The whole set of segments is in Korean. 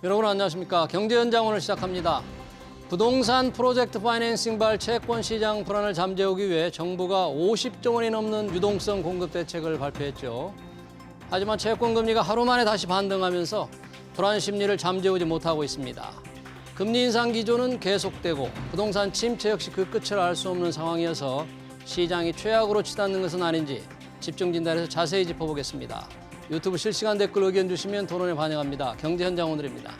여러분 안녕하십니까. 경제현장 오늘 시작합니다. 부동산 프로젝트 파이낸싱발 채권 시장 불안을 잠재우기 위해 정부가 50조 원이 넘는 유동성 공급 대책을 발표했죠. 하지만 채권 금리가 하루 만에 다시 반등하면서 불안 심리를 잠재우지 못하고 있습니다. 금리 인상 기조는 계속되고 부동산 침체 역시 그 끝을 알 수 없는 상황이어서 시장이 최악으로 치닫는 것은 아닌지 집중 진단해서 자세히 짚어보겠습니다. 유튜브 실시간 댓글 의견 주시면 토론에 반영합니다. 경제현장 오늘입니다.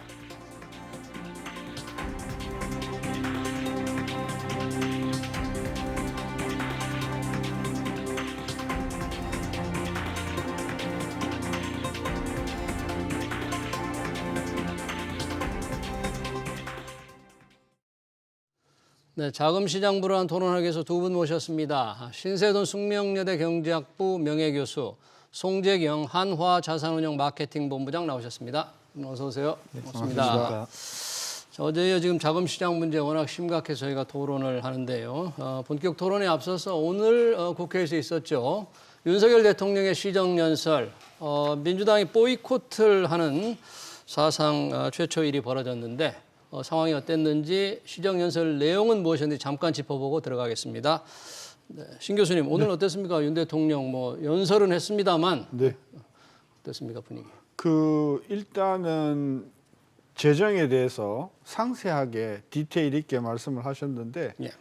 네, 자금시장 불안 토론하기 위해서 두 분 모셨습니다. 신세돈 숙명여대 경제학부 명예교수, 송재경 한화자산운용 마케팅본부장 나오셨습니다. 어서 오세요. 네, 반갑습니다. 자, 어제 지금 자금시장 문제 워낙 심각해서 저희가 토론을 하는데요. 본격 토론에 앞서서 오늘 국회에서 있었죠. 윤석열 대통령의 시정연설, 민주당이 보이콧을 하는 사상 최초 일이 벌어졌는데 상황이 어땠는지 시정연설 내용은 무엇이었는지 잠깐 짚어보고 들어가겠습니다. 네, 신 교수님 오늘 어땠습니까? 윤 대통령 연설은 했습니다만 네. 어땠습니까 분위기? 일단은 재정에 대해서 상세하게 디테일 있게 말씀을 하셨는데 예.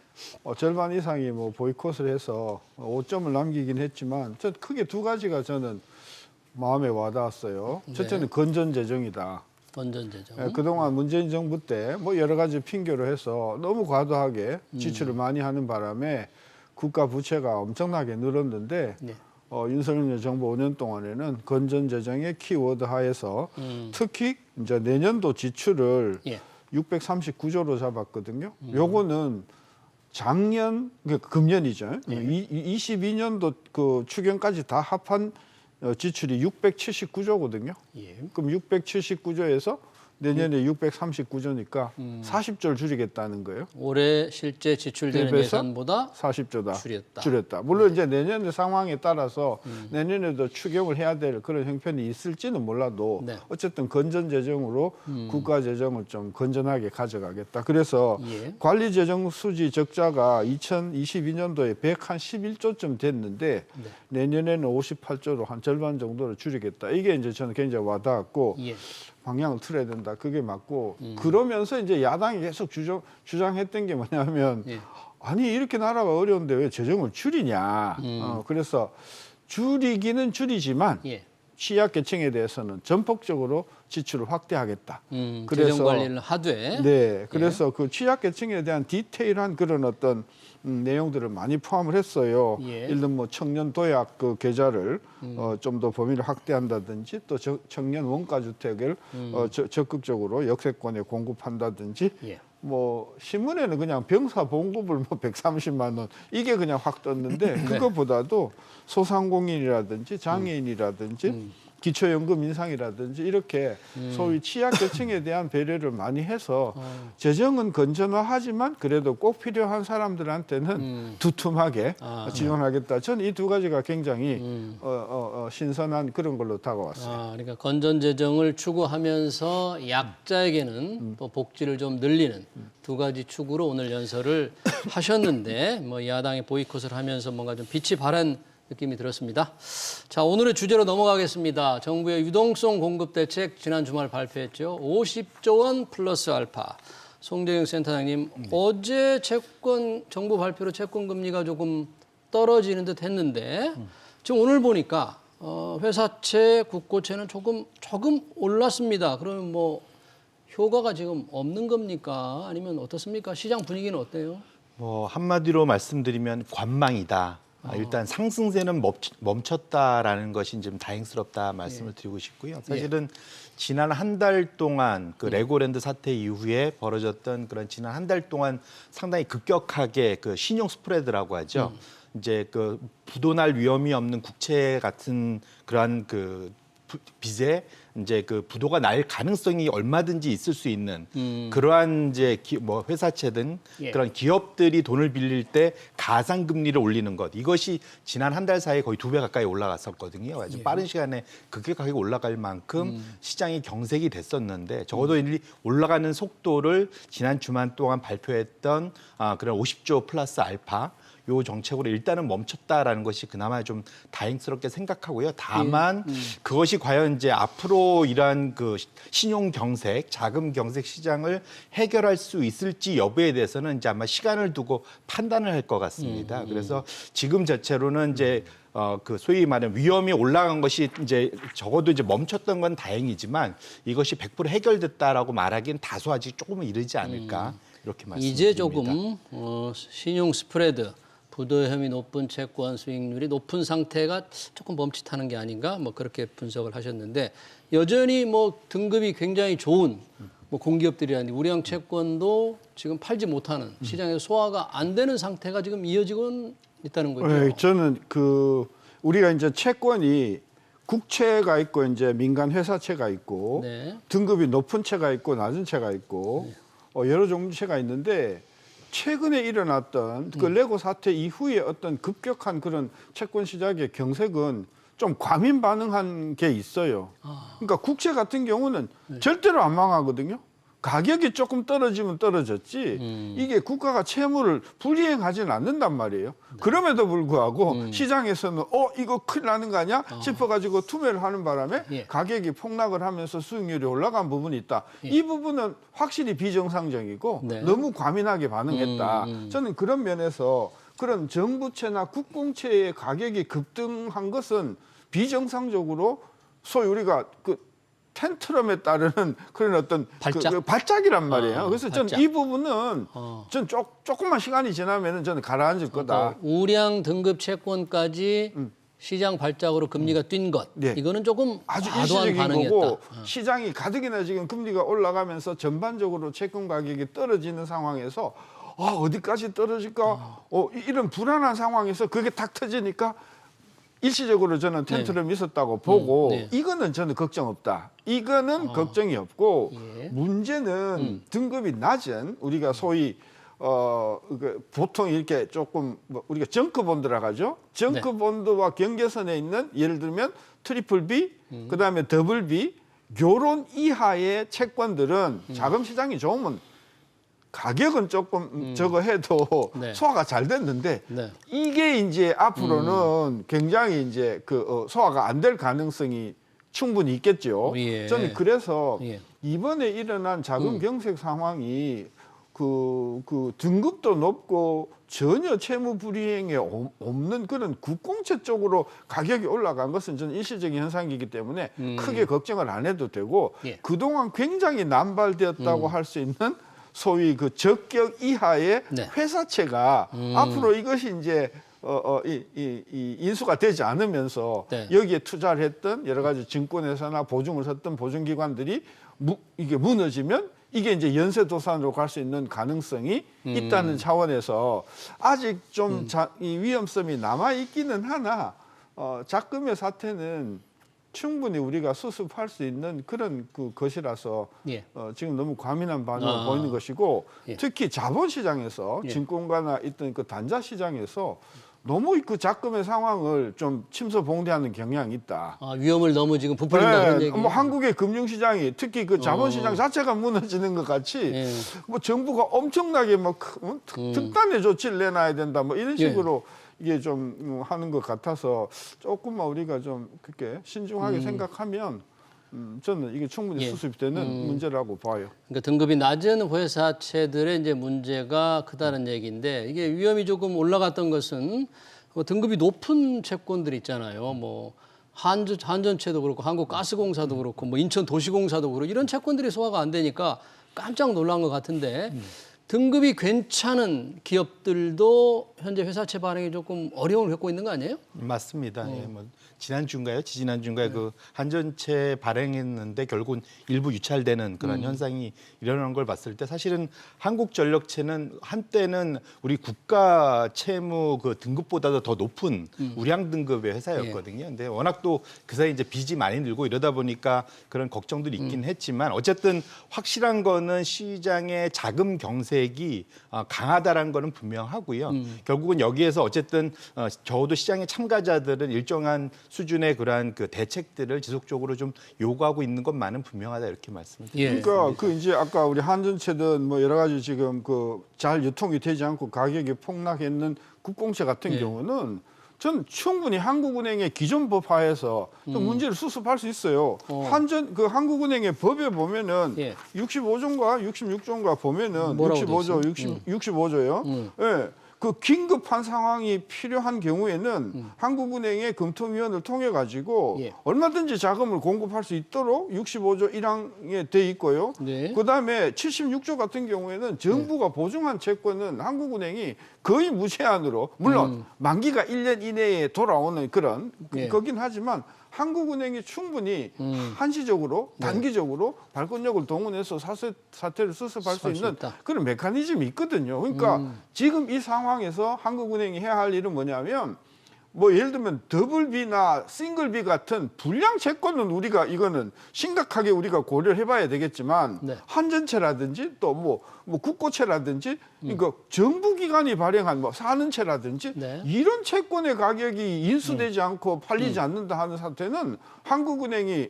절반 이상이 보이콧을 해서 5점을 남기긴 했지만 저 크게 두 가지가 저는 마음에 와닿았어요. 네. 첫째는 건전 재정이다. 건전 재정. 그동안 문재인 정부 때 여러 가지 핑계로 해서 너무 과도하게 지출을 많이 하는 바람에 국가 부채가 엄청나게 늘었는데 네. 윤석열 정부 5년 동안에는 건전 재정의 키워드 하에서 특히 이제 내년도 지출을 예. 639조로 잡았거든요. 요거는 작년 금년이죠. 22년도 그 추경까지 다 합한 지출이 679조거든요. 예. 그럼 679조에서 내년에 639조니까 40조를 줄이겠다는 거예요. 올해 실제 지출되는 대비해서 예산보다 40조다. 줄였다. 물론 이제 내년의 상황에 따라서 내년에도 추경을 해야 될 그런 형편이 있을지는 몰라도 네. 어쨌든 건전 재정으로 국가 재정을 좀 건전하게 가져가겠다. 그래서 예. 관리 재정 수지 적자가 2022년도에 111조쯤 됐는데 네. 내년에는 58조로 한 절반 정도를 줄이겠다. 이게 이제 저는 굉장히 와닿았고 예. 방향을 틀어야 된다. 그게 맞고 그러면서 이제 야당이 계속 주장했던 게 뭐냐면 예. 아니 이렇게 나라가 어려운데 왜 재정을 줄이냐. 그래서 줄이기는 줄이지만 예. 취약계층에 대해서는 전폭적으로 지출을 확대하겠다. 재정 관리를 하되 네, 그래서 그 취약계층에 대한 디테일한 그런 어떤 내용들을 많이 포함을 했어요. 예. 예를 들면 청년 도약 그 계좌를 좀 더 범위를 확대한다든지 또 청년 원가주택을 적극적으로 역세권에 공급한다든지 예. 신문에는 그냥 병사 봉급을 130만 원 이게 그냥 확 떴는데 그것보다도 소상공인이라든지 장애인이라든지 기초연금 인상이라든지 이렇게 소위 취약계층에 대한 배려를 많이 해서 재정은 건전화하지만 그래도 꼭 필요한 사람들한테는 두툼하게 지원하겠다. 저는 이 두 가지가 굉장히 신선한 그런 걸로 다가왔어요. 그러니까 건전 재정을 추구하면서 약자에게는 또 복지를 좀 늘리는 두 가지 축으로 오늘 연설을 하셨는데 야당이 보이콧을 하면서 뭔가 좀 빛이 바란 느낌이 들었습니다. 자, 오늘의 주제로 넘어가겠습니다. 정부의 유동성 공급 대책 지난 주말 발표했죠. 50조 원 플러스 알파. 송재경 센터장님, 어제 정부 발표로 채권 금리가 조금 떨어지는 듯 했는데 지금 오늘 보니까 회사채, 국고채는 조금 올랐습니다. 그러면 효과가 지금 없는 겁니까? 아니면 어떻습니까? 시장 분위기는 어때요? 한마디로 말씀드리면 관망이다. 일단 상승세는 멈췄다라는 것이 좀 다행스럽다 말씀을 드리고 싶고요. 사실은 지난 한 달 동안 그 레고랜드 사태 이후에 벌어졌던 그런 지난 한 달 동안 상당히 급격하게 그 신용 스프레드라고 하죠. 이제 그 부도날 위험이 없는 국채 같은 그러한 그 빚에 이제 그 부도가 날 가능성이 얼마든지 있을 수 있는 그러한 이제 뭐 회사채든 예. 그런 기업들이 돈을 빌릴 때 가상 금리를 올리는 것, 이것이 지난 한 달 사이에 거의 2배 가까이 올라갔었거든요. 아주 빠른 시간에 그게 가격이 올라갈 만큼 시장이 경색이 됐었는데 적어도 이 올라가는 속도를 지난 주말 동안 발표했던 그런 50조 플러스 알파 요 정책으로 일단은 멈췄다라는 것이 그나마 좀 다행스럽게 생각하고요. 다만 그것이 과연 이제 앞으로 이러한 그 신용 경색, 자금 경색 시장을 해결할 수 있을지 여부에 대해서는 이제 아마 시간을 두고 판단을 할 것 같습니다. 그래서 지금 자체로는 이제 그 소위 말하는 위험이 올라간 것이 이제 적어도 이제 멈췄던 건 다행이지만 이것이 100% 해결됐다라고 말하기는 다소 아직 조금은 이르지 않을까 이렇게 말씀드립니다. 이제 조금 신용 스프레드, 부도 혐의 높은 채권 수익률이 높은 상태가 조금 멈칫하는 게 아닌가 뭐 그렇게 분석을 하셨는데 여전히 뭐 등급이 굉장히 좋은 뭐 공기업들이라든지 우량 채권도 지금 팔지 못하는 시장에서 소화가 안 되는 상태가 지금 이어지고 있다는 거죠. 네, 저는 우리가 이제 채권이 국채가 있고 이제 민간 회사채가 있고 네. 등급이 높은 채가 있고 낮은 채가 있고 여러 종류 채가 있는데 최근에 일어났던 그 레고 사태 이후에 어떤 급격한 그런 채권 시장의 경색은 좀 과민 반응한 게 있어요. 그러니까 국채 같은 경우는 절대로 안 망하거든요. 가격이 조금 떨어지면 떨어졌지 이게 국가가 채무를 불이행하지는 않는단 말이에요. 그럼에도 불구하고 시장에서는 이거 큰일 나는 거 아니야 싶어가지고 투매를 하는 바람에 예. 가격이 폭락을 하면서 수익률이 올라간 부분이 있다. 이 부분은 확실히 비정상적이고 네. 너무 과민하게 반응했다. 저는 그런 면에서 그런 정부채나 국공채의 가격이 급등한 것은 비정상적으로 소위 우리가 텐트럼에 따르는 그런 어떤 발작? 발작이란 말이에요. 그래서 발작. 저는 이 부분은 전 조금만 시간이 지나면은 저는 가라앉을 거다. 우량 등급 채권까지 시장 발작으로 금리가 뛴 것, 네. 이거는 조금 아주 과도한 일시적인 반응이었다. 거고 시장이 가뜩이나 지금 금리가 올라가면서 전반적으로 채권 가격이 떨어지는 상황에서 어디까지 떨어질까? 이런 불안한 상황에서 그게 탁 터지니까 일시적으로 저는 텐트럼이 있었다고 보고 네. 이거는 저는 걱정 없다. 이거는 걱정이 없고 예. 문제는 등급이 낮은 우리가 소위 보통 이렇게 조금 우리가 정크본드라고 하죠. 정크본드와 경계선에 있는 예를 들면 트리플 B, 그다음에 더블 B 요런 이하의 채권들은 자금 시장이 좋으면 가격은 조금 저거 해도 네. 소화가 잘 됐는데 네. 이게 이제 앞으로는 굉장히 이제 소화가 안 될 가능성이 충분히 있겠죠. 예. 저는 그래서 예. 이번에 일어난 자금 경색 상황이 그 등급도 높고 전혀 채무 불이행에 없는 그런 국공채 쪽으로 가격이 올라간 것은 저는 일시적인 현상이기 때문에 크게 걱정을 안 해도 되고 예. 그동안 굉장히 남발되었다고 할 수 있는 소위 그 적격 이하의 네. 회사채가 앞으로 이것이 이제 이 인수가 되지 않으면서 네. 여기에 투자를 했던 여러 가지 증권회사나 보증을 섰던 보증기관들이 이게 무너지면 이게 이제 연쇄도산으로 갈 수 있는 가능성이 있다는 차원에서 아직 좀 이 위험성이 남아 있기는 하나 작금의 사태는 충분히 우리가 수습할 수 있는 그런 것이라서 예. 지금 너무 과민한 반응을 보이는 것이고 예. 특히 자본시장에서 예. 증권가나 있던 그 단자시장에서 너무 그 작금의 상황을 좀 침소봉대하는 경향이 있다. 위험을 너무 지금 부풀린다 그런 얘기. 뭐 한국의 금융시장이 특히 그 자본시장 자체가 무너지는 것 같이 예. 뭐 정부가 엄청나게 뭐 특단의 조치를 내놔야 된다 뭐 이런 식으로 이게 좀 하는 것 같아서 조금만 우리가 좀 그렇게 신중하게 생각하면 저는 이게 충분히 예. 수습이 되는 문제라고 봐요. 그러니까 등급이 낮은 회사채들의 이제 문제가 크다는 얘기인데 이게 위험이 조금 올라갔던 것은 등급이 높은 채권들 있잖아요. 뭐 한전채도 그렇고 한국가스공사도 그렇고 뭐 인천도시공사도 그렇고 이런 채권들이 소화가 안 되니까 깜짝 놀란 것 같은데 등급이 괜찮은 기업들도 현재 회사채 발행이 조금 어려움을 겪고 있는 거 아니에요? 맞습니다. 예, 뭐 지난주인가요? 지난주인가요? 그 한전채 발행했는데 결국은 일부 유찰되는 그런 현상이 일어나는 걸 봤을 때 사실은 한국전력채는 한때는 우리 국가 채무 그 등급보다도 더 높은 우량 등급의 회사였거든요. 근데 워낙 또 그 사이 이제 빚이 많이 늘고 이러다 보니까 그런 걱정들이 있긴 했지만 어쨌든 확실한 거는 시장의 자금 경색이 강하다라는 거는 분명하고요. 결국은 여기에서 어쨌든 적어도 시장의 참가자들은 일정한 수준의 그러한 그 대책들을 지속적으로 좀 요구하고 있는 것만은 분명하다 이렇게 말씀드립니다. 예. 그러니까 그 이제 아까 우리 한전채든 뭐 여러 가지 지금 그 잘 유통이 되지 않고 가격이 폭락했는 국공채 같은 예. 경우는 전 충분히 한국은행의 기존 법하에서 또 문제를 수습할 수 있어요. 그 한국은행의 법에 보면은 예. 65조인가 66조인가 보면은 뭐라고 돼 65조, 65조요. 예. 그 긴급한 상황이 필요한 경우에는 한국은행의 검토위원을 통해 가지고 예. 얼마든지 자금을 공급할 수 있도록 65조 1항에 돼 있고요. 네. 그다음에 76조 같은 경우에는 정부가 보증한 채권은 한국은행이 거의 무제한으로 물론 만기가 1년 이내에 돌아오는 그런 예. 거긴 하지만 한국은행이 충분히 한시적으로 단기적으로 발권력을 동원해서 사태를 수습할 수 수습할 수 있는 있다. 그런 메커니즘이 있거든요. 그러니까 지금 이 상황에서 한국은행이 해야 할 일은 뭐냐면 뭐 예를 들면 더블 B나 싱글 B 같은 불량 채권은 우리가 이거는 심각하게 우리가 고려를 해봐야 되겠지만 네. 한전채라든지 또 뭐 국고채라든지 그러니까 정부 기관이 발행한 뭐 사는채라든지 네. 이런 채권의 가격이 인수되지 않고 팔리지 않는다 하는 사태는 한국은행이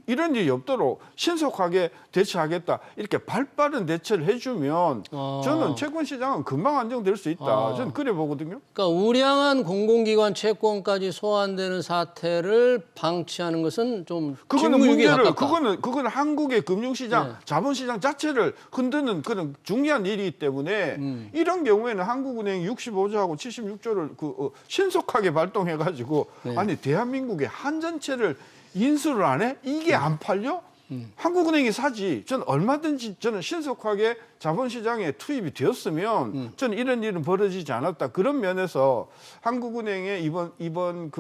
이런 일이 없도록 신속하게 대처하겠다 이렇게 발빠른 대처를 해주면 저는 채권 시장은 금방 안정될 수 있다. 저는 그래 보거든요. 그러니까 우량한 공공기관 채권까지 소환되는 사태를 방치하는 것은 좀 그거는 직무유기에 문제를 가깝다. 그거는 한국의 금융시장, 네. 자본시장 자체를 흔드는 그런 중요한 일이기 때문에 이런 경우에는 한국은행이 65조하고 76조를 신속하게 발동해가지고 네. 아니 대한민국의 한전채를 인수를 안 해? 이게 안 팔려? 한국은행이 사지. 저는 얼마든지 저는 신속하게 자본시장에 투입이 되었으면 저는 이런 일은 벌어지지 않았다. 그런 면에서 한국은행의 이번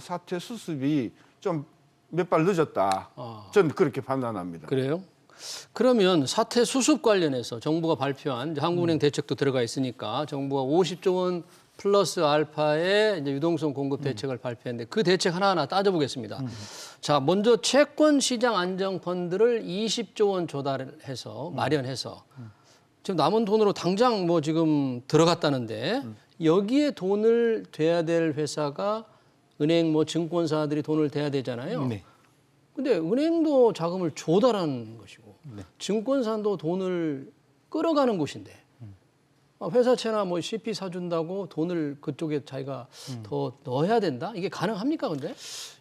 사태 수습이 좀 몇 발 늦었다. 저는 그렇게 판단합니다. 그래요? 그러면 사태 수습 관련해서 정부가 발표한 이제 한국은행 대책도 들어가 있으니까 정부가 50조 원 플러스 알파의 이제 유동성 공급 대책을 발표했는데 그 대책 하나하나 따져보겠습니다. 자, 먼저 채권 시장 안정 펀드를 20조 원 조달해서 마련해서 지금 남은 돈으로 당장 뭐 지금 들어갔다는데 여기에 돈을 대야 될 회사가 은행 뭐 증권사들이 돈을 대야 되잖아요. 네. 근데 은행도 자금을 조달하는 것이고 증권사도 돈을 끌어가는 곳인데 회사채나 뭐 CP 사준다고 돈을 그쪽에 자기가 더 넣어야 된다? 이게 가능합니까, 근데?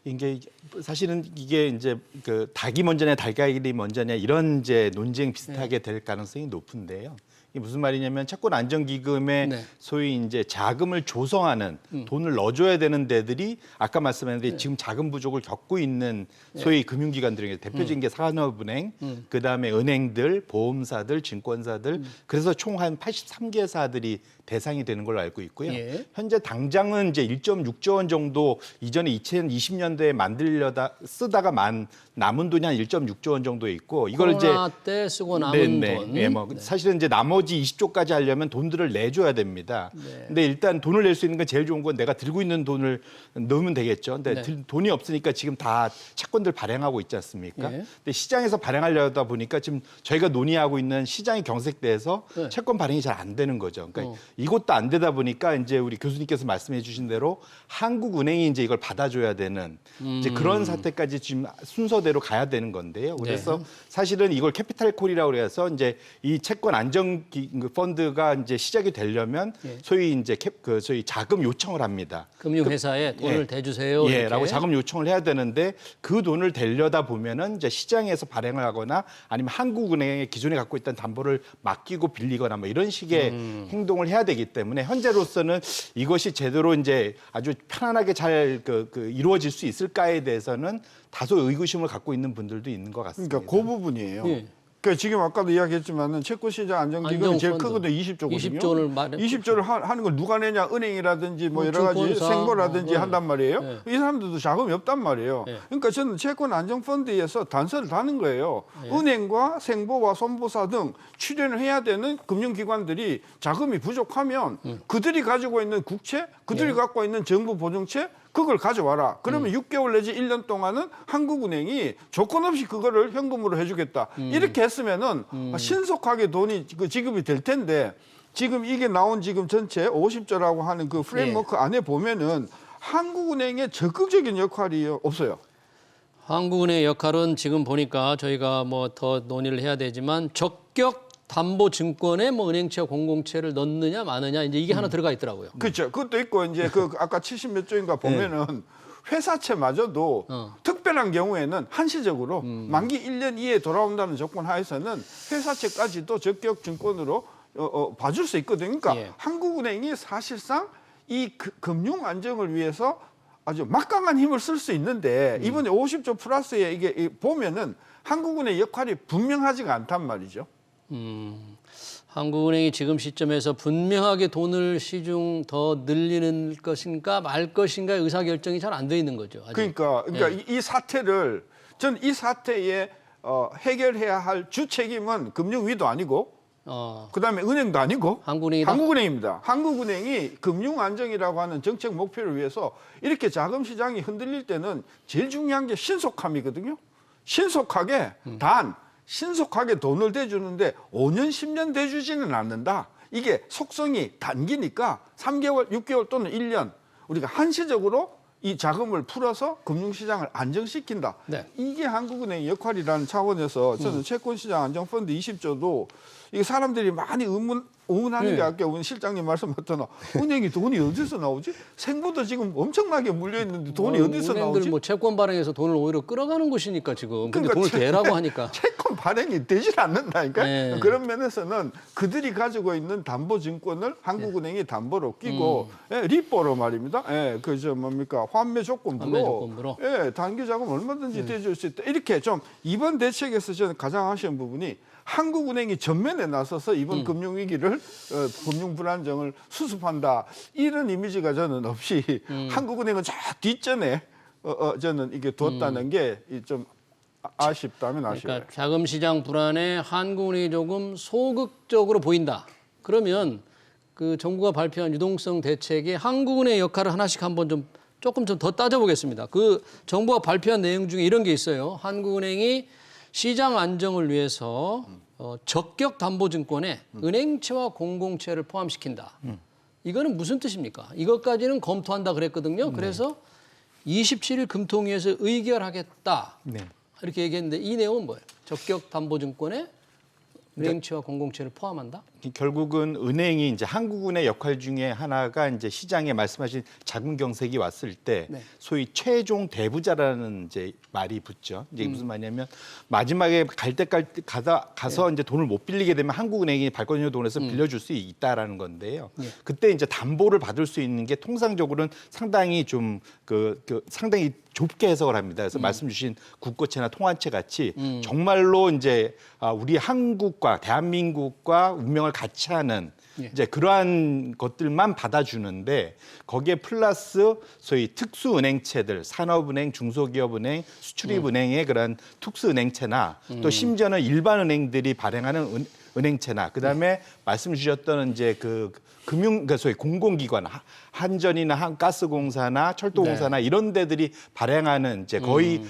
이게 사실은 이게 이제 그 닭이 먼저냐 달걀이 먼저냐 이런 이제 논쟁 비슷하게 될 가능성이 높은데요. 이게 무슨 말이냐면 채권 안정기금에 네. 소위 이제 자금을 조성하는 돈을 넣어줘야 되는 데들이 아까 말씀했는데 지금 자금 부족을 겪고 있는 소위 금융기관들에게 대표적인 게 산업은행, 그 다음에 은행들, 보험사들, 증권사들 그래서 총 한 83개사들이 대상이 되는 걸로 알고 있고요. 예. 현재 당장은 이제 1.6조 원 정도 이전에 2020년대에 만들려다 쓰다가 남은 돈이 한 1.6조 원 정도 있고 이걸 이제 코로나 때 쓰고 남은 돈. 예, 뭐 사실은 이제 나머지 20조까지 하려면 돈들을 내줘야 됩니다. 근데 일단 돈을 낼 수 있는 건 제일 좋은 건 내가 들고 있는 돈을 넣으면 되겠죠. 근데 돈이 없으니까 지금 다 채권들 발행하고 있지 않습니까? 예. 근데 시장에서 발행하려다 보니까 지금 저희가 논의하고 있는 시장이 경색돼서 채권 발행이 잘 안 되는 거죠. 그러니까 이것도 안 되다 보니까 이제 우리 교수님께서 말씀해 주신 대로 한국은행이 이제 이걸 받아줘야 되는 이제 그런 사태까지 지금 순서대로 가야 되는 건데요. 그래서 사실은 이걸 캐피탈콜이라고 해서 이제 이 채권 안정 펀드가 이제 시작이 되려면 소위 이제 소위 자금 요청을 합니다. 금융회사에 돈을 대주세요. 예, 이렇게. 라고 자금 요청을 해야 되는데 그 돈을 대려다 보면은 이제 시장에서 발행을 하거나 아니면 한국은행에 기존에 갖고 있던 담보를 맡기고 빌리거나 뭐 이런 식의 행동을 해야 되기 때문에 현재로서는 이것이 제대로 이제 아주 편안하게 잘 이루어질 수 있을까에 대해서는 다소 의구심을 갖고 있는 분들도 있는 것 같습니다. 그러니까 그 부분이에요. 예. 그 지금 아까도 이야기했지만은 채권 시장 안정기금이 제일 안정펀드. 크거든요. 20조거든요. 20조를 말해. 20조를 하는 걸 누가 내냐? 은행이라든지 뭐 여러 가지 증권사, 생보라든지 한단 말이에요. 네. 이 사람들도 자금이 없단 말이에요. 네. 그러니까 저는 채권 안정펀드에서 단서를 다는 거예요. 네. 은행과 생보와 손보사 등 출연을 해야 되는 금융기관들이 자금이 부족하면 그들이 가지고 있는 국채, 그들이 네. 갖고 있는 정부 보증채 그걸 가져와라. 그러면 6개월 내지 1년 동안은 한국은행이 조건 없이 그거를 현금으로 해주겠다. 이렇게 했으면은 신속하게 돈이 지급이 될 텐데 지금 이게 나온 지금 전체 50조라고 하는 그 프레임워크 안에 보면은 한국은행의 적극적인 역할이 없어요. 한국은행의 역할은 지금 보니까 저희가 뭐 더 논의를 해야 되지만 적격 담보 증권에 뭐 은행채와 공공채를 넣느냐 마느냐 이제 이게 하나 들어가 있더라고요. 그렇죠. 그것도 있고 이제 그 아까 70몇 조인가 보면은 회사채마저도 특별한 경우에는 한시적으로 만기 1년 이에 돌아온다는 조건 하에서는 회사채까지도 적격 증권으로 봐줄 수 있거든요. 그러니까 예. 한국은행이 사실상 이 금융 안정을 위해서 아주 막강한 힘을 쓸 수 있는데 이번에 50조 플러스에 이게 보면은 한국은행의 역할이 분명하지가 않단 말이죠. 한국은행이 지금 시점에서 분명하게 돈을 시중 더 늘리는 것인가 말 것인가의 의사결정이 잘 안 돼 있는 거죠. 아직. 그러니까 이 사태를 전 이 사태에 해결해야 할 주 책임은 금융위도 아니고 그다음에 은행도 아니고 한국은행이다? 한국은행입니다. 한국은행이 금융 안정이라고 하는 정책 목표를 위해서 이렇게 자금 시장이 흔들릴 때는 제일 중요한 게 신속함이거든요. 신속하게 신속하게 돈을 대주는데 5년, 10년 대주지는 않는다. 이게 속성이 단기니까 3개월, 6개월 또는 1년 우리가 한시적으로 이 자금을 풀어서 금융시장을 안정시킨다. 네. 이게 한국은행의 역할이라는 차원에서 저는 채권시장 안정펀드 20조도 이게 사람들이 많이 의문하는 네. 게 아까 오늘 실장님 말씀하셨잖아. 은행이 돈이 어디서 나오지? 생보도 지금 엄청나게 물려 있는데 돈이 어디서 은행들 나오지? 뭐 채권 발행해서 돈을 오히려 끌어가는 곳이니까 지금. 근데 그러니까 돈을 대라고 하니까. 채권 발행이 되질 않는다니까. 네. 그런 면에서는 그들이 가지고 있는 담보 증권을 한국은행이 담보로 끼고 리뽀로 말입니다. 그저 뭡니까 환매 조건부로, 환매 조건부로. 단기 자금 얼마든지 대줄 수 있다. 이렇게 좀 이번 대책에서 저는 가장 아쉬운 부분이 한국은행이 전면에 나서서 이번 금융위기를 금융 불안정을 수습한다 이런 이미지가 저는 없이 한국은행은 저 뒷전에 저는 이게 뒀다는 게 좀 아쉽다면 아쉬워요. 그러니까 자금 시장 불안에 한국은행이 조금 소극적으로 보인다. 그러면 그 정부가 발표한 유동성 대책에 한국은행의 역할을 하나씩 한번 조금 더 따져보겠습니다. 그 정부가 발표한 내용 중에 이런 게 있어요. 한국은행이 시장 안정을 위해서 적격 담보증권에 은행채와 공공채를 포함시킨다. 이거는 무슨 뜻입니까? 이것까지는 검토한다 그랬거든요. 그래서 27일 금통위에서 의결하겠다. 네. 이렇게 얘기했는데 이 내용은 뭐예요? 적격 담보증권에 은행채와 공공채를 포함한다? 결국은 은행이 이제 한국은행의 역할 중에 하나가 이제 시장에 말씀하신 자금 경색이 왔을 때 네. 소위 최종 대부자라는 이제 말이 붙죠. 이제 무슨 말이냐면 마지막에 갈 때까지 가서 이제 돈을 못 빌리게 되면 한국은행이 발권료 돈에서 빌려줄 수 있다라는 건데요. 그때 이제 담보를 받을 수 있는 게 통상적으로는 상당히 좀 상당히 좁게 해석을 합니다. 그래서 말씀 주신 국고채나 통화채 같이 정말로 이제 우리 한국과 대한민국과 운명을 같이 하는 이제 그러한 것들만 받아주는데 거기에 플러스 소위 특수은행채들, 산업은행, 중소기업은행, 수출입은행의 그런 특수은행채나 또 심지어는 일반 은행들이 발행하는 은행채나 그다음에 말씀 주셨던 이제 그러니까 소위 공공기관 한전이나 가스공사나 철도공사나 이런 데들이 발행하는 이제 거의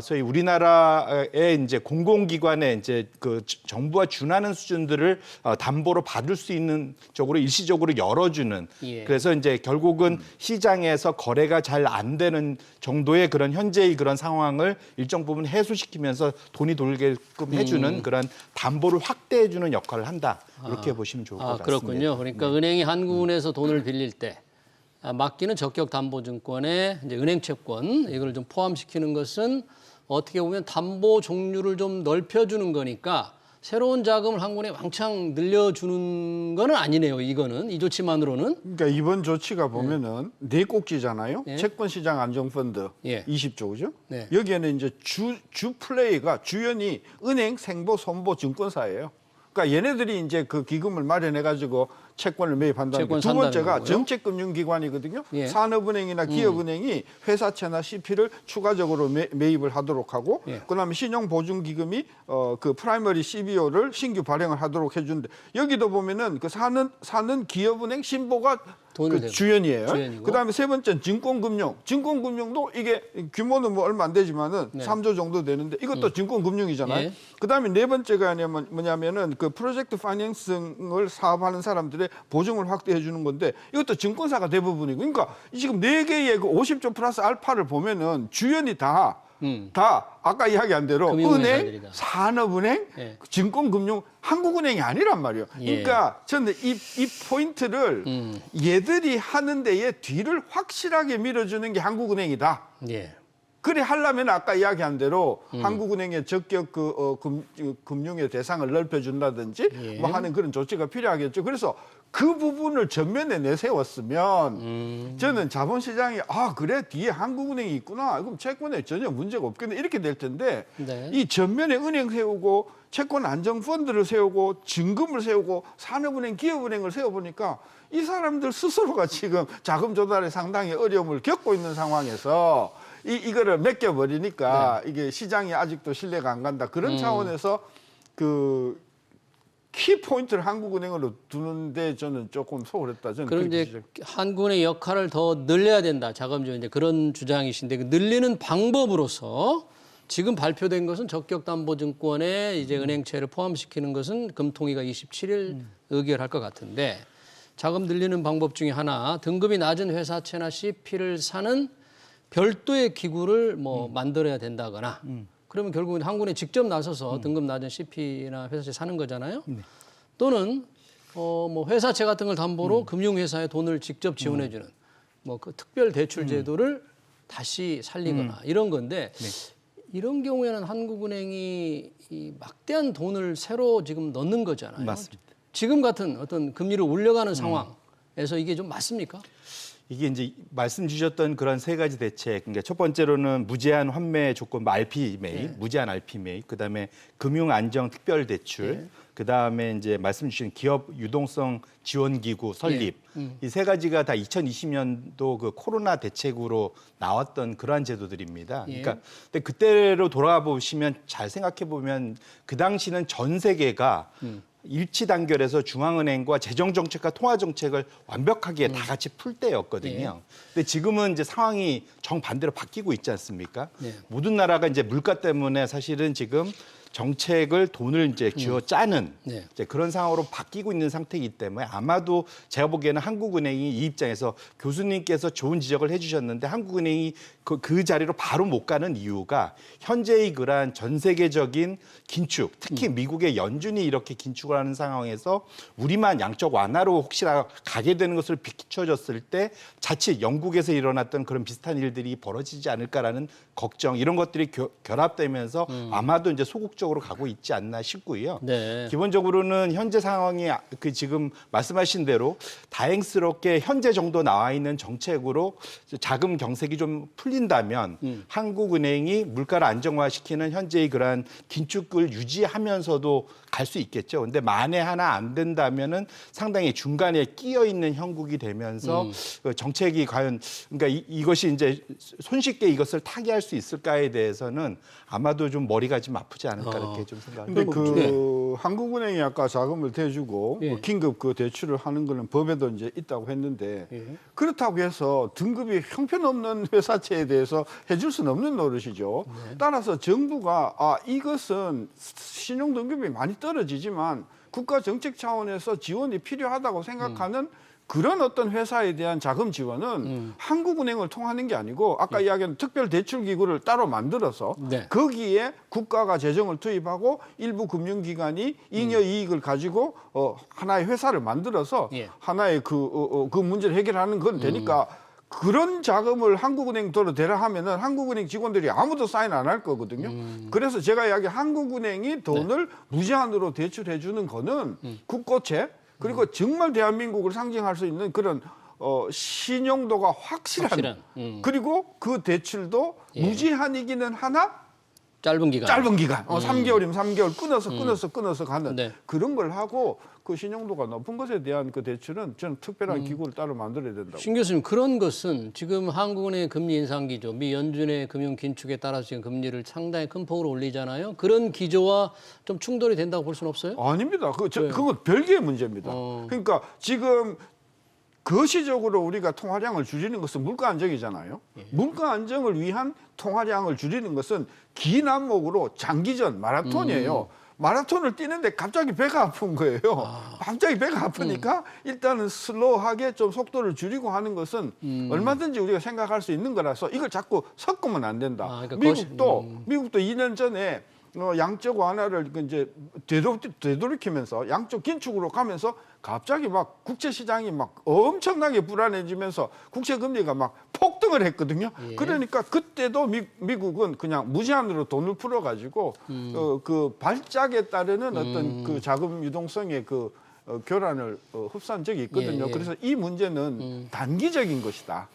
소위 우리나라의 이제 공공기관의 이제 그 정부와 준하는 수준들을 담보로 받을 수 있는 쪽으로 일시적으로 열어주는 그래서 이제 결국은 시장에서 거래가 잘 안 되는 정도의 그런 현재의 그런 상황을 일정 부분 해소시키면서 돈이 돌게끔 해주는 그런 담보를 확대해주는 역할을 한다 이렇게 보시면 좋을 것 같습니다. 그렇군요. 그러니까 은행이 한국은행에서 돈을 빌릴 때 맡기는 적격 담보증권에 이제 은행채권 이걸 좀 포함시키는 것은 어떻게 보면 담보 종류를 좀 넓혀주는 거니까 새로운 자금을 한국은행에 왕창 늘려주는 거는 아니네요. 이거는 이 조치만으로는. 그러니까 이번 조치가 보면은 네 꼭지잖아요. 예. 채권시장 안정펀드 예. 20조 그죠? 네. 여기에는 이제 주 플레이가 주연이 은행, 생보, 손보, 증권사예요. 그러니까 얘네들이 이제 그 기금을 마련해 가지고 채권을 매입한다는 채권 게. 두 산다는 번째가 거고요. 정책금융기관이거든요. 예. 산업은행이나 기업은행이 회사채나 CP를 추가적으로 매입을 하도록 하고, 예. 그다음에 신용보증기금이 그 프라이머리 CBO를 신규 발행을 하도록 해주는데, 여기도 보면은 그 사는 기업은행 신보가 돈을 그 대고. 주연이에요. 주연이고. 그다음에 세 번째는 증권금융. 증권금융도 이게 규모는 뭐 얼마 안 되지만은 네. 3조 정도 되는데 이것도 증권금융이잖아요. 예. 그다음에 네 번째가 뭐냐면은 그 프로젝트 파이낸싱을 사업하는 사람들의 보증을 확대해 주는 건데, 이것도 증권사가 대부분이고. 그러니까 지금 네 개의 그 50조 플러스 알파를 보면은 주연이 다 아까 이야기한 대로 금융회사들이다. 은행, 산업은행, 예. 증권금융, 한국은행이 아니란 말이에요. 예. 그러니까 저는 이 포인트를 얘들이 하는 데에 뒤를 확실하게 밀어주는 게 한국은행이다. 예. 그래 하려면 아까 이야기한 대로 한국은행의 적격 금융의 대상을 넓혀준다든지 예. 뭐 하는 그런 조치가 필요하겠죠. 그래서 그 부분을 전면에 내세웠으면 저는 자본시장이 그래 뒤에 한국은행이 있구나. 그럼 채권에 전혀 문제가 없겠네. 이렇게 될 텐데 네. 이 전면에 은행 세우고 채권 안정펀드를 세우고 증금을 세우고 산업은행, 기업은행을 세워보니까 이 사람들 스스로가 지금 자금 조달에 상당히 어려움을 겪고 있는 상황에서 이거를 맡겨버리니까 이게 시장이 아직도 신뢰가 안 간다. 그런 차원에서 그 키포인트를 한국은행으로 두는데 저는 조금 소홀했다. 저는 그럼 그렇게 이제 한국의 역할을 더 늘려야 된다. 자금주의 이제 그런 주장이신데, 그 늘리는 방법으로서 지금 발표된 것은 적격담보증권에 이제 은행채를 포함시키는 것은 금통위가 27일 의결할 것 같은데, 자금 늘리는 방법 중에 하나, 등급이 낮은 회사채나 CP를 사는 별도의 기구를 뭐 만들어야 된다거나. 그러면 결국은 한국은행이 직접 나서서 등급 낮은 CP나 회사채 사는 거잖아요. 또는 뭐 회사채 같은 걸 담보로 금융회사에 돈을 직접 지원해주는 뭐 그 특별 대출 제도를 다시 살리거나 이런 건데, 이런 경우에는 한국은행이 이 막대한 돈을 새로 지금 넣는 거잖아요. 맞습니다. 지금 같은 어떤 금리를 올려가는 상황에서 이게 좀 맞습니까? 이게 이제 말씀 주셨던 그런 세 가지 대책, 그러니까 첫 번째로는 무제한 환매 조건 RP 매입, 무제한 RP 매입, 그다음에 금융 안정 특별 대출, 그다음에 이제 말씀 주신 기업 유동성 지원 기구 설립. 이 세 가지가 다 2020년도 그 코로나 대책으로 나왔던 그러한 제도들입니다. 그러니까 근데 그때로 돌아가 보시면 잘 생각해 보면 그 당시는 전 세계가 일치 단결해서 중앙은행과 재정정책과 통화정책을 완벽하게 다 같이 풀 때였거든요. 근데 지금은 이제 상황이 정반대로 바뀌고 있지 않습니까? 모든 나라가 이제 물가 때문에 사실은 지금 정책을 돈을 이제 쥐어 짜는 이제 그런 상황으로 바뀌고 있는 상태이기 때문에 아마도 제가 보기에는 한국은행이 이 입장에서 교수님께서 좋은 지적을 해주셨는데 한국은행이 그 자리로 바로 못 가는 이유가 현재의 그러한 전 세계적인 긴축, 특히 미국의 연준이 이렇게 긴축을 하는 상황에서 우리만 양적 완화로 혹시나 가게 되는 것을 비춰졌을 때 자칫 영국에서 일어났던 그런 비슷한 일들이 벌어지지 않을까라는 걱정, 이런 것들이 결합되면서 아마도 이제 소극적으로 가고 있지 않나 싶고요. 네. 기본적으로는 현재 상황이 그 지금 말씀하신 대로 다행스럽게 현재 정도 나와 있는 정책으로 자금 경색이 좀 풀린다면 한국은행이 물가를 안정화시키는 현재의 그러한 긴축을 유지하면서도 갈 수 있겠죠. 근데 만에 하나 안 된다면은 상당히 중간에 끼어 있는 형국이 되면서 그 정책이 과연 그러니까 이것이 이제 손쉽게 이것을 타개할 수 있을까에 대해서는 아마도 좀 머리가 좀 아프지 않을까 이렇게 좀 생각합니다. 근데 그 한국은행이 아까 자금을 대주고 뭐 긴급 그 대출을 하는 거는 법에도 이제 있다고 했는데 그렇다고 해서 등급이 형편없는 회사채에 대해서 해줄 수는 없는 노릇이죠. 따라서 정부가 이것은 신용 등급이 많이 떨어지지만 국가 정책 차원에서 지원이 필요하다고 생각하는 그런 어떤 회사에 대한 자금 지원은 한국은행을 통하는 게 아니고 아까 이야기한 특별 대출 기구를 따로 만들어서 거기에 국가가 재정을 투입하고 일부 금융기관이 잉여 이익을 가지고 하나의 회사를 만들어서 하나의 그 문제를 해결하는 건 되니까 그런 자금을 한국은행 도로 대라 하면은 한국은행 직원들이 아무도 사인 안 할 거거든요. 그래서 제가 이야기 한국은행이 돈을 무제한으로 대출해 주는 거는 국고채 그리고 정말 대한민국을 상징할 수 있는 그런 신용도가 확실한. 그리고 그 대출도 무제한이기는 하나 짧은 기간. 3개월이면 3개월 끊어서 가는 네. 그런 걸 하고 그 신용도가 높은 것에 대한 그 대출은 저는 특별한 기구를 따로 만들어야 된다고. 신 교수님, 그런 것은 지금 한국은행의 금리 인상 기조, 미 연준의 금융 긴축에 따라서 지금 금리를 상당히 큰 폭으로 올리잖아요. 그런 기조와 좀 충돌이 된다고 볼 수는 없어요? 아닙니다. 그건 별개의 문제입니다. 그러니까 지금 거시적으로 우리가 통화량을 줄이는 것은 물가 안정이잖아요. 물가 안정을 위한 통화량을 줄이는 것은 긴 안목으로 장기전 마라톤이에요. 마라톤을 뛰는데 갑자기 배가 아픈 거예요. 갑자기 배가 아프니까 일단은 슬로우하게 좀 속도를 줄이고 하는 것은 얼마든지 우리가 생각할 수 있는 거라서 이걸 자꾸 섞으면 안 된다. 그러니까 미국도 2년 전에 양적 완화를 이제 되돌이키면서 양적 긴축으로 가면서 갑자기 막 국채 시장이 막 엄청나게 불안해지면서 국채 금리가 막 폭등을 했거든요. 그러니까 그때도 미국은 그냥 무제한으로 돈을 풀어가지고 그 발작에 따르는 어떤 그 자금 유동성의 그 교란을 흡수한 적이 있거든요. 그래서 이 문제는 단기적인 것이다.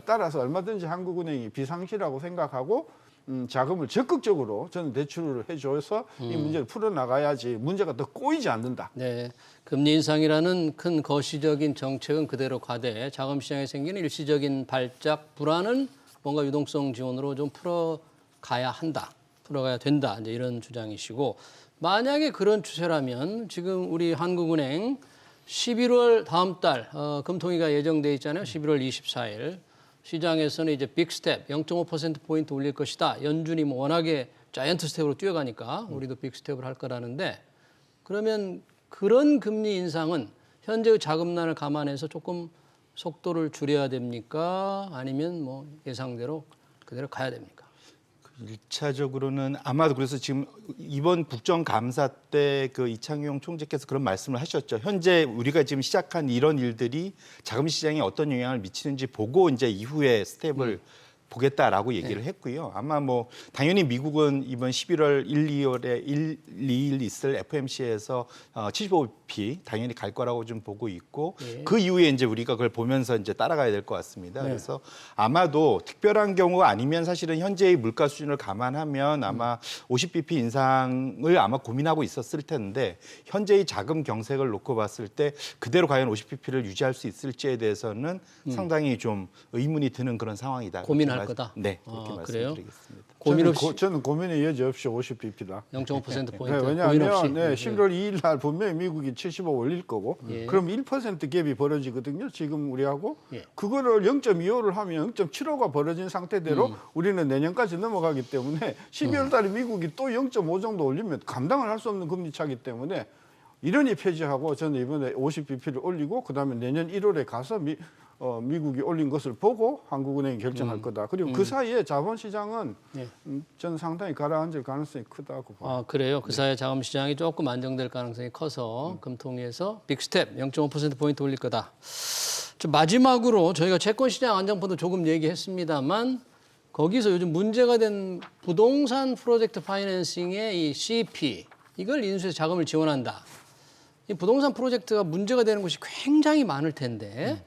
따라서 얼마든지 한국은행이 비상시라고 생각하고 자금을 적극적으로 저는 대출을 해줘서 이 문제를 풀어나가야지 문제가 더 꼬이지 않는다. 네, 금리 인상이라는 큰 거시적인 정책은 그대로 가되 자금 시장에 생기는 일시적인 발작 불안은 뭔가 유동성 지원으로 좀 풀어가야 한다, 풀어가야 된다, 이제 이런 주장이시고, 만약에 그런 추세라면 지금 우리 한국은행 11월 다음 달 금통위가 예정돼 있잖아요. 11월 24일. 시장에서는 이제 빅스텝 0.5%포인트 올릴 것이다. 연준이 뭐 워낙에 자이언트 스텝으로 뛰어가니까 우리도 빅스텝을 할 거라는데, 그러면 그런 금리 인상은 현재의 자금난을 감안해서 조금 속도를 줄여야 됩니까? 아니면 뭐 예상대로 그대로 가야 됩니까? 일차적으로는 아마도 그래서 지금 이번 국정감사 때 그 이창용 총재께서 그런 말씀을 하셨죠. 현재 우리가 지금 시작한 이런 일들이 자금 시장에 어떤 영향을 미치는지 보고 이제 이후에 스텝을 보겠다라고 얘기를 했고요. 아마 뭐 당연히 미국은 이번 11월 1, 2월에 2일 있을 FOMC에서 75bp 당연히 갈 거라고 좀 보고 있고, 그 이후에 이제 우리가 그걸 보면서 이제 따라가야 될 것 같습니다. 그래서 아마도 특별한 경우가 아니면 사실은 현재의 물가 수준을 감안하면 아마 50bp 인상을 아마 고민하고 있었을 텐데, 현재의 자금 경색을 놓고 봤을 때 그대로 과연 50bp를 유지할 수 있을지에 대해서는 상당히 좀 의문이 드는 그런 상황이다. 고민할 거다. 네, 그렇게 그래요? 말씀드리겠습니다. 고민 없이 저는 고민의 여지 없이 50bp다. 0.5%포인트. 네, 고민 왜냐하면 없이. 11월 2일 날 분명히 미국이 75 올릴 거고, 그럼 1% 갭이 벌어지거든요. 지금 우리하고. 그거를 0.25를 하면 0.75가 벌어진 상태대로 우리는 내년까지 넘어가기 때문에 12월 달에 미국이 또 0.5 정도 올리면 감당을 할 수 없는 금리 차기 때문에 이러니 폐지하고, 저는 이번에 50bp를 올리고 그다음에 내년 1월에 가서 미국이 올린 것을 보고 한국은행이 결정할 거다. 그리고 그 사이에 자본시장은 저는 상당히 가라앉을 가능성이 크다고 봐요. 그래요? 그 사이에 자금시장이 조금 안정될 가능성이 커서 금통위에서 빅스텝 0.5%포인트 올릴 거다. 마지막으로 저희가 채권시장 안정폰도 조금 얘기했습니다만, 거기서 요즘 문제가 된 부동산 프로젝트 파이낸싱의 이 CP, 이걸 인수해서 자금을 지원한다. 이 부동산 프로젝트가 문제가 되는 곳이 굉장히 많을 텐데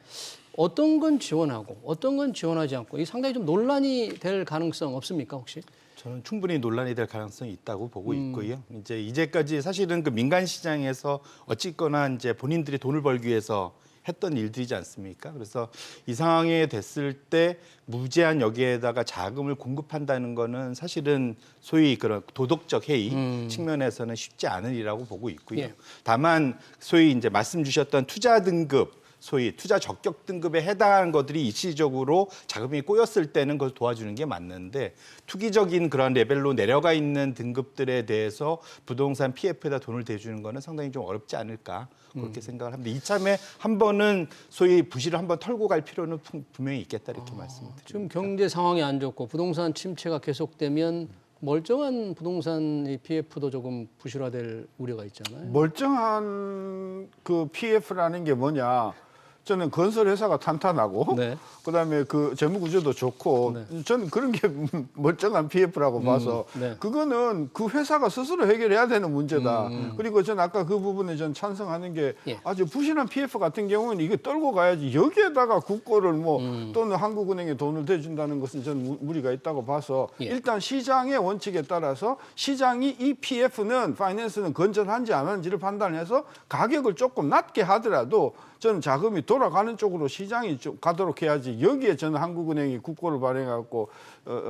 어떤 건 지원하고 어떤 건 지원하지 않고, 이 상당히 좀 논란이 될 가능성 없습니까, 혹시? 저는 충분히 논란이 될 가능성이 있다고 보고 있고요. 이제까지 사실은 그 민간 시장에서 어쨌거나 이제 본인들이 돈을 벌기 위해서 했던 일들이지 않습니까? 그래서 이 상황에 됐을 때 무제한 여기에다가 자금을 공급한다는 거는 사실은 소위 그런 도덕적 해이 측면에서는 쉽지 않은 일이라고 보고 있고요. 다만 소위 이제 말씀 주셨던 투자 등급, 소위 투자 적격 등급에 해당하는 것들이 일시적으로 자금이 꼬였을 때는 그걸 도와주는 게 맞는데, 투기적인 그런 레벨로 내려가 있는 등급들에 대해서 부동산 PF에다 돈을 대주는 거는 상당히 좀 어렵지 않을까, 그렇게 생각을 합니다. 이참에 한 번은 소위 부실을 한번 털고 갈 필요는 분명히 있겠다, 이렇게 말씀드립니다. 지금 경제 상황이 안 좋고 부동산 침체가 계속되면 멀쩡한 부동산 PF도 조금 부실화될 우려가 있잖아요. 멀쩡한 그 PF라는 게 뭐냐? 저는 건설 회사가 탄탄하고 네. 그다음에 그 재무 구조도 좋고 저는 그런 게 멀쩡한 PF라고 봐서 네. 그거는 그 회사가 스스로 해결해야 되는 문제다. 그리고 저는 아까 그 부분에 전 찬성하는 게 예. 아주 부실한 PF 같은 경우는 이게 떨고 가야지 여기에다가 국고를 뭐 또는 한국은행에 돈을 대준다는 것은 저는 무리가 있다고 봐서 예. 일단 시장의 원칙에 따라서 시장이 이 PF는 파이낸스는 건전한지 안 하는지를 판단해서 가격을 조금 낮게 하더라도 저는 자금이 돌아가는 쪽으로 시장이 좀 가도록 해야지 여기에 저는 한국은행이 국고를 발행하고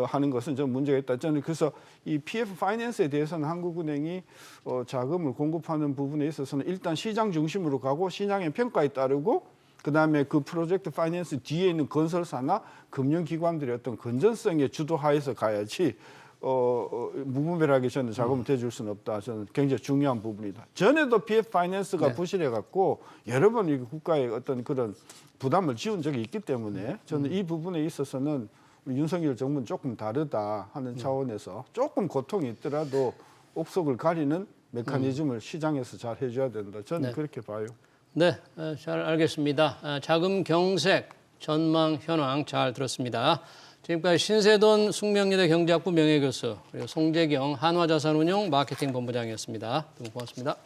하는 것은 좀 문제가 있다. 저는 그래서 이 PF 파이낸스에 대해서는 한국은행이 자금을 공급하는 부분에 있어서는 일단 시장 중심으로 가고 시장의 평가에 따르고 그다음에 그 프로젝트 파이낸스 뒤에 있는 건설사나 금융기관들의 어떤 건전성에 주도하에서 가야지 무분별하게 저는 자금을 대줄 수는 없다. 저는 굉장히 중요한 부분이다. 전에도 PF 파이낸스가 네. 부실해갖고 여러 번 이 국가에 어떤 그런 부담을 지운 적이 있기 때문에 저는 이 부분에 있어서는 우리 윤석열 정부는 조금 다르다 하는 차원에서 조금 고통이 있더라도 옥석을 가리는 메커니즘을 시장에서 잘 해줘야 된다. 저는 네. 그렇게 봐요. 네, 잘 알겠습니다. 자금 경색, 전망, 현황 잘 들었습니다. 지금까지 신세돈 숙명여대 경제학부 명예교수 그리고 송재경 한화자산운용 마케팅본부장이었습니다. 두 분 고맙습니다.